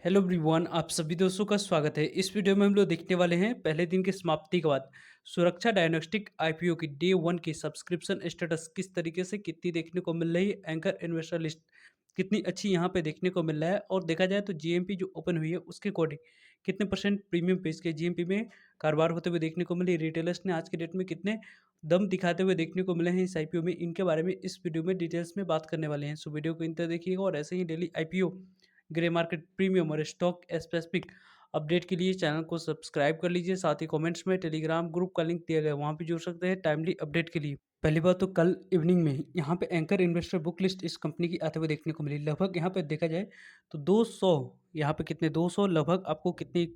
Hello everyone, आप सभी दोस्तों का स्वागत है। इस वीडियो में हम लोग देखने वाले हैं पहले दिन की समाप्ति के बाद सुरक्षा डायग्नोस्टिक आईपीओ की डे वन की सब्सक्रिप्शन स्टेटस किस तरीके से कितनी देखने को मिल रही है। एंकर इन्वेस्टर लिस्ट कितनी अच्छी यहाँ पे देखने को मिल रहा है और देखा जाए तो जीएमपी जो ओपन हुई है उसके अकॉर्डिंग कितने परसेंट प्रीमियम पे इसके जीएमपी में कारोबार होते हुए देखने को मिली। रिटेलर्स ने आज के डेट में कितने दम दिखाते हुए देखने को मिले हैं इस आईपीओ में, इनके बारे में इस वीडियो में डिटेल्स में बात करने वाले हैं। सो वीडियो को इंतजार देखिएगा और ऐसे ही daily IPO, grey market premium और स्टॉक स्पेसिफिक अपडेट के लिए चैनल को सब्सक्राइब कर लीजिए। साथ ही कमेंट्स में टेलीग्राम ग्रुप का लिंक दिया गया है, वहाँ भी जुड़ सकते हैं टाइमली अपडेट के लिए। पहली बात तो कल इवनिंग में ही यहाँ पे एंकर इन्वेस्टर बुक लिस्ट इस कंपनी की आते हुए देखने को मिली। लगभग यहाँ पे देखा जाए तो 200, यहाँ पे कितने 200 लगभग आपको कितनी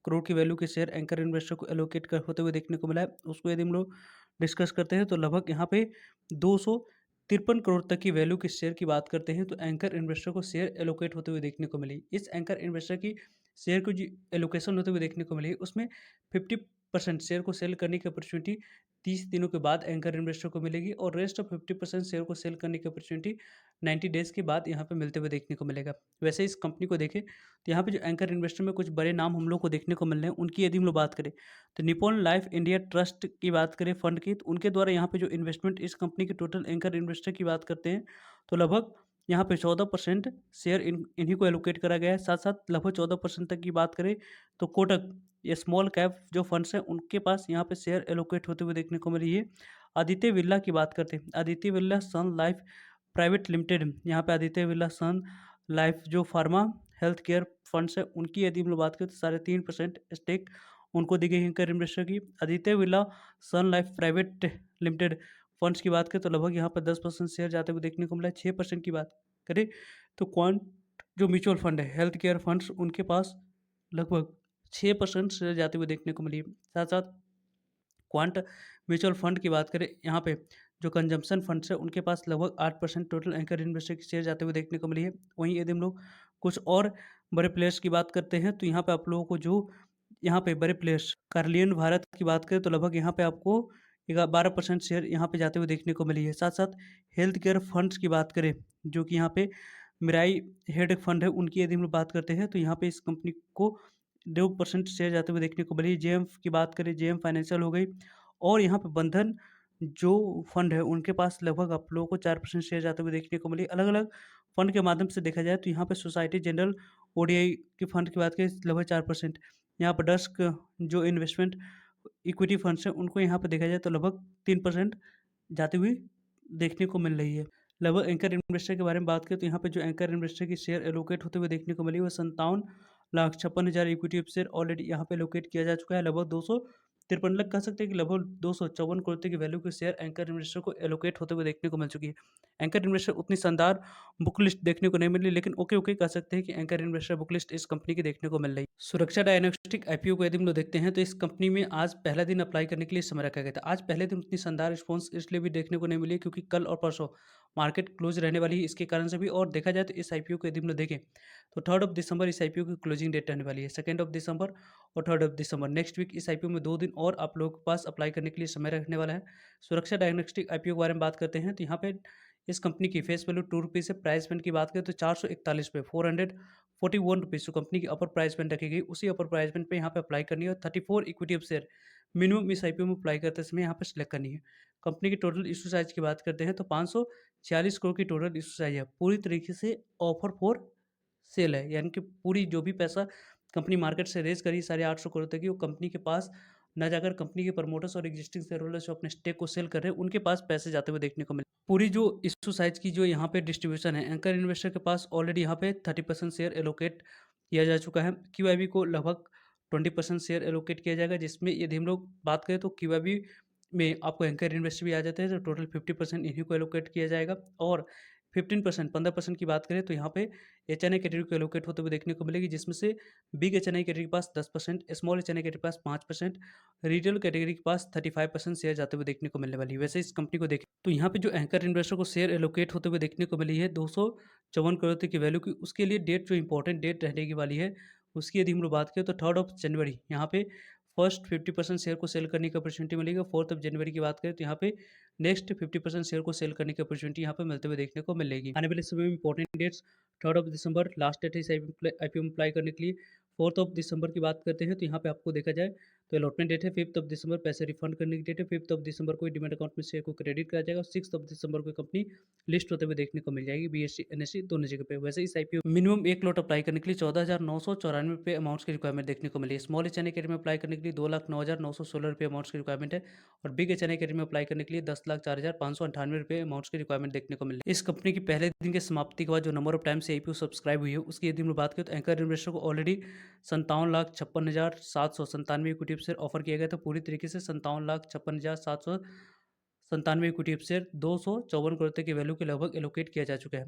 करोड़ की वैल्यू के शेयर एंकर इन्वेस्टर को एलोकेट कर होते हुए देखने को मिला है, उसको यदि हम लोग डिस्कस करते हैं तो लगभग यहाँ पे 253 करोड़ तक की वैल्यू के शेयर की बात करते हैं तो एंकर इन्वेस्टर को शेयर एलोकेट होते हुए देखने को मिली। इस एंकर इन्वेस्टर की शेयर को जो एलोकेशन होते हुए देखने को मिली उसमें 50% शेयर को सेल करने की अपॉर्चुनिटी 30 दिनों के बाद एंकर इन्वेस्टर को मिलेगी और रेस्ट ऑफ 50% शेयर को सेल करने की अपॉर्चुनिटी 90 डेज के बाद यहाँ पे मिलते हुए देखने को मिलेगा। वैसे इस कंपनी को देखें तो यहाँ पे जो एंकर इन्वेस्टर में कुछ बड़े नाम हम लोग को देखने को मिल रहे हैं, उनकी यदि हम लोग बात करें तो निपॉन लाइफ इंडिया ट्रस्ट की बात करें फंड की, तो उनके द्वारा यहाँ पे जो इन्वेस्टमेंट इस कंपनी के टोटल एंकर इन्वेस्टर की बात करते हैं तो लगभग यहाँ पे 14% शेयर इन्हीं को एलोकेट करा गया है। साथ साथ लगभग 14% तक की बात करें तो कोटक, ये स्मॉल कैप जो फंड्स हैं उनके पास यहाँ पे शेयर एलोकेट होते हुए देखने को मिल रही है। आदित्य बिरला की बात करते हैं, आदित्य बिरला सन लाइफ प्राइवेट लिमिटेड, यहाँ पे आदित्य बिरला सन लाइफ जो फार्मा हेल्थ केयर फंड्स है उनकी यदि हम लोग बात करें तो 3.5% स्टेक उनको दी गई है एंकर इन्वेस्टर की। आदित्य बिरला सन लाइफ प्राइवेट लिमिटेड फंड्स की बात करें तो लगभग यहाँ पर 10% शेयर जाते हुए देखने को मिला है। 6% की बात करें तो क्वांट जो म्यूचुअल फंड है हेल्थ केयर फंड्स उनके पास लगभग 6% शेयर जाते हुए देखने को मिली। साथ साथ क्वांट म्यूचुअल फंड की बात करें, यहाँ पे जो कंजम्पशन फंड्स है उनके पास लगभग 8% टोटल एंकर इन्वेस्टर की शेयर जाते हुए देखने को मिली है। वहीं यदि हम लोग कुछ और बड़े प्लेयर्स की बात करते हैं तो यहाँ पे आप लोगों को जो यहाँ पे बड़े प्लेयर्स कार्लियन भारत की बात करें तो लगभग यहाँ पे आपको 12% शेयर यहाँ पे जाते हुए देखने को मिली है। साथ साथ हेल्थ केयर फंड्स की बात करें जो कि यहाँ पे मिराई हेड फंड है, उनकी यदि हम लोग बात करते हैं तो यहाँ पे इस कंपनी को 2% शेयर जाते हुए देखने को मिली। जेएम की बात करें, जेएम फाइनेंशियल हो गई और यहाँ पे बंधन जो फंड है उनके पास लगभग आप लोगों को 4% शेयर जाते हुए देखने को मिली। अलग अलग फंड के माध्यम से देखा जाए तो यहाँ पे सोसाइटी जनरल ओडीआई के फंड की बात करें लगभग 4%। यहाँ पर डस्क जो इन्वेस्टमेंट इक्विटी फंड्स हैं उनको यहाँ पे देखा जाए तो लगभग 3% जाती हुई देखने को मिल रही है। लगभग एंकर इन्वेस्टर के बारे में बात करें तो यहाँ पे जो एंकर इन्वेस्टर की शेयर एलोकेट होते हुए देखने को मिली वो 57,56,000 इक्विटी शेयर ऑलरेडी यहाँ पे एलोकेट किया जा चुका है। लगभग 253 लाख कह सकते हैं कि लगभग 254 करोड़ की वैल्यू के शेयर एंकर इन्वेस्टर को एलोकेट होते हुए देखने को मिल चुकी है। एंकर इन्वेस्टर उतनी शानदार बुक लिस्ट देखने को नहीं मिली, लेकिन ओके ओके कह सकते हैं कि एंकर इन्वेस्टर बुक लिस्ट इस कंपनी की देखने को मिल रही है। सुरक्षा डायग्नोस्टिक आईपीओ को यदि हम लोग देखते हैं तो इस कंपनी में आज पहला दिन अप्लाई करने के लिए समय रखा गया था। आज पहले दिन उतनी शानदार रिस्पॉन्स इसलिए भी देखने को नहीं मिली क्योंकि कल और परसों मार्केट क्लोज रहने वाली है, इसके कारण से भी। और देखा जाए तो इस आईपीओ को यदि हम लोग देखें तो 3 दिसंबर इस आईपीओ की क्लोजिंग डेट रहने वाली है। 2 दिसंबर और 3 दिसंबर नेक्स्ट वीक इस आईपीओ में 2 दिन और आप लोगों के पास अप्लाई करने के लिए समय रखने वाला है। सुरक्षा डायग्नोस्टिक आईपीओ के बारे में बात करते हैं तो यहाँ पे इस कंपनी की फेस वैल्यू 2 रुपीज़ है। प्राइस बैंड की बात करें तो 441 पे 441 रुपीज़ जो कंपनी की अपर प्राइस बैंड रखी गई, उसी अपर प्राइस बैंड पे यहाँ पे अप्लाई करनी है और 34 इक्विटी ऑफ शेयर मिनिमम इस आईपीओ में अप्लाई करते समय यहाँ पे सिलेक्ट करनी है। कंपनी की टोटल इशू साइज की बात करते हैं तो 546 करोड़ की टोटल इशू साइज है। पूरी तरीके से ऑफर फॉर सेल है, यानी कि पूरी जो भी पैसा कंपनी मार्केट से रेज करी 850 करोड़ तक की, वो कंपनी के पास न जाकर कंपनी के प्रमोटर्स और एग्जिस्टिंग शेयर होल्डर्स जो अपने स्टेक को सेल कर रहे हैं उनके पास पैसे जाते हुए देखने को मिले। पूरी जो इशू साइज की जो यहाँ पे डिस्ट्रीब्यूशन है, एंकर इन्वेस्टर के पास ऑलरेडी यहाँ पे 30% शेयर एलोकेट किया जा चुका है। क्यूआईबी को लगभग 20% शेयर एलोकेट किया जाएगा, जिसमें यदि हम लोग बात करें तो क्यूआईबी में आपको एंकर इन्वेस्टर भी आ जाते हैं तो टोटल 50% इन्हीं को एलोकेट किया जाएगा। और 15% 15% की बात करें तो यहाँ पे एचएनआई कैटेगरी को एलोकेट होते हुए देखने को मिलेगी, जिसमें से बिग एचएनआई कैटेगरी के पास 10%, स्मॉल एचएनआई कैटेगरी के पास 5%, रिटेल कैटेगरी के पास 35% शेयर जाते हुए देखने को मिलने वाली है। वैसे इस कंपनी को देखें तो यहाँ पे जो एंकर इन्वेस्टर को शेयर एलोकेट होते हुए देखने को मिली है 254 करोड़ तक की वैल्यू की, उसके लिए डेट जो इंपॉर्टेंट डेट रहने की वाली है उसकी यदि हम लोग बात करें तो 3 जनवरी यहाँ पे फर्स्ट 50% शेयर को सेल करने की अपॉर्चुनिटी मिलेगी। 4 जनवरी की बात करें तो यहाँ पे नेक्स्ट 50% शेयर को सेल करने की अपॉर्चुनिटी यहाँ पे मिलते हुए देखने को मिलेगी। आने वाले समय में इंपॉर्टेंट डेट्स 3 दिसंबर लास्ट डेट है इस आईपीओ में अप्लाई करने के लिए। 4 दिसंबर की बात करते हैं तो यहाँ पे आपको देखा जाए तो अलॉटमेंट डेट है। 5 दिसंबर पैसे रिफंड करने की डेट है। 5 दिसंबर को डीमैट अकाउंट में शेयर को क्रेडिट करा जाएगा। 6 दिसंबर को कंपनी लिस्ट होते हुए देखने को मिल जाएगी बीएससी एनएससी दोनों जगह पे। वैसे इस आईपीओ मिनिमम 1 लॉट अप्लाई करने के लिए 14,994 रुपये अमाउंट्स की रिक्वायरमेंट देखने को मिली। स्मॉल एच एन कैटेगरी में अप्लाई करने के लिए 2,09,916 रुपये अमाउंट्स की रिक्वायरमेंट है और बिग एच एन कैटेगरी में अप्लाई करने के लिए 10,04,598 रुपये अमाउंट्स की रिक्वायरमेंट देखने को मिली। इस कंपनी की पहले दिन के समाप्ति के बाद जो नंबर ऑफ टाइम से आईपीओ सब्सक्राइब हुई है उसकी यदि हम बात करें तो एंकर इन्वेस्टर को ऑलरेडी 57,56,797 इक्विटी शेयर ऑफर किया गया था। पूरी तरीके से 57,56,797 इक्विटी शेयर 254 करोड़ तक की वैल्यू के लगभग एलोकेट किया जा चुका है।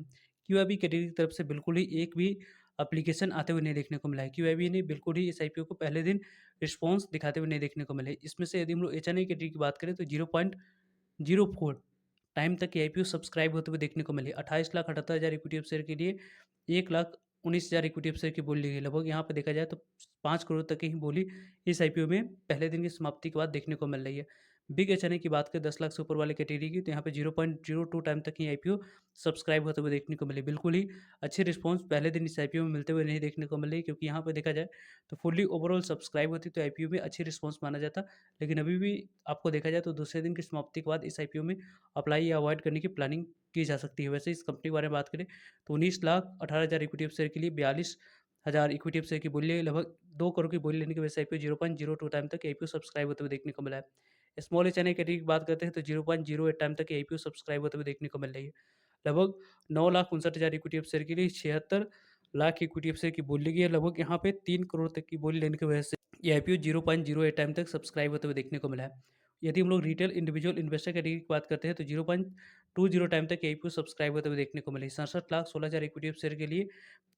क्यूआईबी कैटेगरी की तरफ से बिल्कुल ही एक भी एप्लीकेशन आते हुए नहीं देखने को मिला है। क्यूआईबी ने बिल्कुल ही इस आईपीओ को पहले दिन रिस्पॉन्स दिखाते हुए नहीं देखने को मिले। इसमें से यदि हम लोग एचएनआई कैटेगरी की बात करें तो 0.04 टाइम तक की आईपीओ सब्सक्राइब होते हुए देखने को मिली। 28,78,000 इक्विटी शेयर के लिए 1,19,000 इक्विटी शेयर की बोली गई। लगभग यहाँ पे देखा जाए तो 5 करोड़ तक की ही बोली इस आईपीओ में पहले दिन की समाप्ति के बाद देखने को मिल रही है। बिग एचएनआई की बात करें 10 लाख से ऊपर वाले कैटेगरी की तो यहाँ पे 0.02 टाइम तक ही आईपीओ सब्सक्राइब होते हुए देखने को मिली। बिल्कुल ही अच्छे रिस्पॉन्स पहले दिन इस आईपीओ में मिलते हुए नहीं देखने को मिल रही, क्योंकि यहाँ पे देखा जाए तो फुल्ली ओवरऑल सब्सक्राइब होती तो आईपीओ में अच्छी रिस्पॉन्स माना जाता। लेकिन अभी भी आपको देखा जाए तो दूसरे दिन की समाप्ति के बाद इस आईपीओ में अप्लाई या अवॉइड करने की प्लानिंग की जा सकती है। वैसे इस कंपनी के बारे में बात करें तो 19,18,000 इक्विटी शेयर के लिए 42,000 इक्विटी शेयर की बोली है। लगभग 2 करोड़ की बोली लेने की वजह से आईपीओ 0.02 टाइम तक आईपीओ सब्सक्राइब होते हुए देखने को मिला है। स्मॉल एचएनआई कैटेगरी की बात करते हैं तो 0.08 टाइम तक आईपीओ सब्सक्राइब होते हुए देखने को मिल रही है। लगभग 9,59,000 इक्विटी शेयर के लिए 76 लाख इक्विटी शेयर की बोली गई है। लगभग यहाँ पे 3 करोड़ तक की बोली लेने की वजह से ये आईपीओ 0.08 टाइम तक सब्सक्राइब होते हुए देखने को मिला है। यदि हम लोग रिटेल इंडिविजुअल इन्वेस्टर कैटेगरी की बात करते हैं तो 0.20 टाइम तक आईपीओ सब्सक्राइब होते हुए देखने को मिली। 67,16,000 इक्विटी शेयर के लिए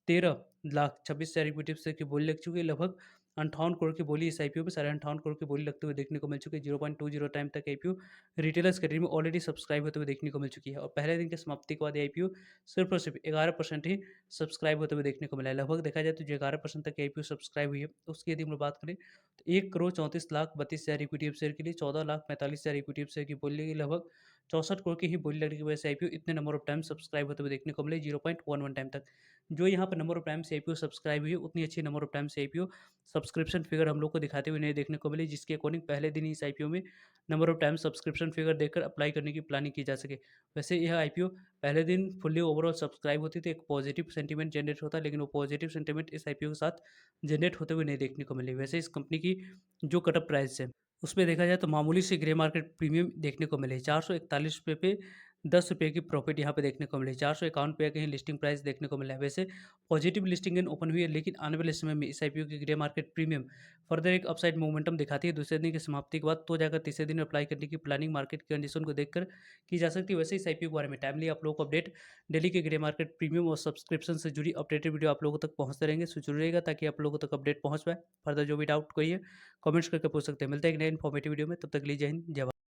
13,26,000 इक्विटी शेयर की बोली लग चुकी है। लगभग 58 करोड़ की बोली इस आईपीओ में 58 करोड़ की बोली लगते हुए देखने को मिल चुकी है। 0.20 टाइम तक आईपीओ रिटेलर्स कैटेगरी में ऑलरेडी सब्सक्राइब होते हुए देखने को मिल चुकी है और पहले दिन की समाप्ति के बाद आईपीओ सिर्फ और सिर्फ 11% ही सब्सक्राइब होते हुए देखने को मिला है। लगभग देखा जाए तो जो 11% तक आईपीओ सब्सक्राइब हुई है उसकी यदि हम लोग बात करें तो 1,34,32,000 इक्विटी शेयर के लिए 14,45,000 इक्विटी शेयर की बोली लगी। लगभग 64 करोड़ की ही बोली लगने की वजह से आईपीओ इतने नंबर ऑफ टाइम सब्सक्राइब होते हुए देखने को मिले 0.11 टाइम तक। जो यहाँ पर नंबर ऑफ टाइम से आईपीओ सब्सक्राइब हुई है उतनी अच्छी नंबर ऑफ टाइम से आईपीओ सब्सक्रिप्शन फिगर हम लोग को दिखाते हुए नहीं देखने को मिली, जिसके अकॉर्डिंग पहले दिन ही इस आईपीओ में number of time subscription figure देखकर अप्लाई करने की प्लानिंग की जा सके। वैसे यह आईपीओ पहले दिन फुल्ली ओवरऑल सब्सक्राइब होती तो एक पॉजिटिव सेंटीमेंट जनरेट होता, लेकिन वो पॉजिटिव सेंटीमेंट इस आईपीओ के साथ जनरेट होते हुए नहीं देखने को मिली। वैसे इस कंपनी की जो कटअप प्राइस है उसमें देखा जाए तो मामूली से ग्रे मार्केट प्रीमियम देखने को मिले। 441 रुपये पे 10 रुपये की प्रॉफिट यहाँ पे देखने को मिली। 451 रुपये कहीं लिस्टिंग प्राइस देखने को मिला है। वैसे पॉजिटिव लिस्टिंग इन ओपन हुई है, लेकिन आने वाले समय में इस आईपीओ की ग्रे मार्केट प्रीमियम फर्दर एक अपसाइड मोमेंटम दिखाती है दूसरे दिन की समाप्ति के बाद, तो जाकर तीसरे दिन अप्लाई करने की प्लानिंग मार्केट कंडीशन को देखकर की जा सकती है। वैसे इस आईपीओ के बारे में टाइमली आप लोगों को अपडेट डेली के ग्रे मार्केट प्रीमियम और सब्सक्रिप्शन से जुड़ी अपडेटेड वीडियो आप लोगों तक पहुंचते रहेंगे, सो जुड़े रहेगा ताकि आप लोगों तक अपडेट पहुंच पाए। फर्दर जो भी डाउट कोई है कमेंट्स करके पूछ सकते हैं। मिलते हैं एक नए इन्फॉर्मेटिव वीडियो में, तब तक के लिए जय हिंद जय भारत।